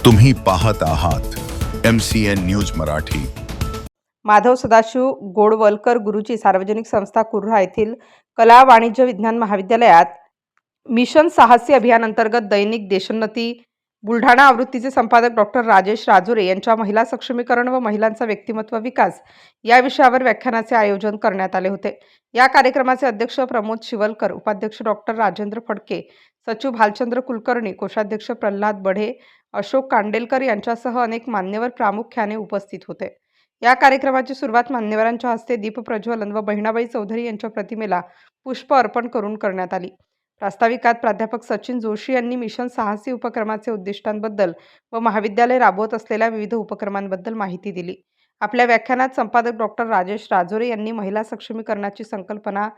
तुम्ही पाहत आहात MCN न्यूज मराठी। माधव सदाशिव गोडवलकर गुरुजी सार्वजनिक संस्था कुर्हा येथील कला वाणिज्य विज्ञान महाविद्यालयात मिशन साहसी अभियान अंतर्गत दैनिक देशोन्नती बुलढाणा आवृत्तीचे संपादक डॉक्टर राजेश राजुरे यांच्या महिला सक्षमीकरण व महिलांचा व्यक्तिमत्व विकास या विषयावर व्याख्यानाचे आयोजन करण्यात आले होते। या कार्यक्रमाचे अध्यक्ष प्रमोद शिवलकर, उपाध्यक्ष डॉक्टर राजेंद्र फडके, सचिव भालचंद्र कुलकर्णी, कोषाध्यक्ष प्रल्हाद बढे, अशोक कांडेलकर यांच्यासह अनेक मान्यवर प्रामुख्याने उपस्थित होते। या कार्यक्रमाची सुरुवात मान्यवरांच्या हस्ते दीप प्रज्वलन व बहिणाबाई चौधरी यांच्या प्रतिमेला पुष्प अर्पण करून करण्यात आली। प्रास्ताविकात प्राध्यापक सचिन जोशी यांनी मिशन साहसी उपक्रमाचे उद्दिष्टांबद्दल व महाविद्यालय राबवत असलेल्या विविध उपक्रमांबद्दल माहिती दिली। आपल्या व्याख्यानात संपादक डॉक्टर राजेश राजुरे यांनी महिला सक्षमीकरणाची संकल्पना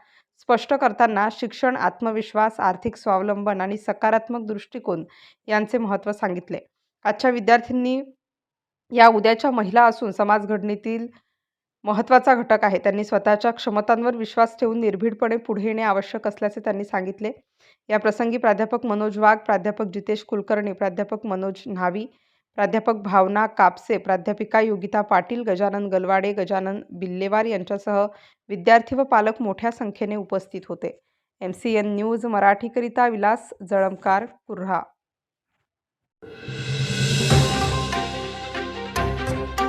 स्पष्ट करताना शिक्षण, आत्मविश्वास, आर्थिक स्वावलंबन आणि सकारात्मक दृष्टिकोन यांचे महत्त्व सांगितले। आजच्या विद्यार्थ्यांनी या उद्याच्या महिला असून समाज घडणीतील महत्त्वाचा घटक आहे। त्यांनी स्वतःच्या क्षमतांवर विश्वास ठेवून निर्भीडपणे पुढे येणे आवश्यक असल्याचे त्यांनी सांगितले। या प्रसंगी प्राध्यापक मनोज वाघ, प्राध्यापक जितेश कुलकर्णी, प्राध्यापक मनोज न्हावी, प्राध्यापक भावना कापसे, प्राध्यापिका योगिता पाटील, गजानन गलवाडे, गजानन बिल्लेवार यांच्यासह विद्यार्थी व पालक मोठ्या संख्येने उपस्थित होते। MCN न्यूज मराठीकरिता विलास जळमकार, कुर्हा।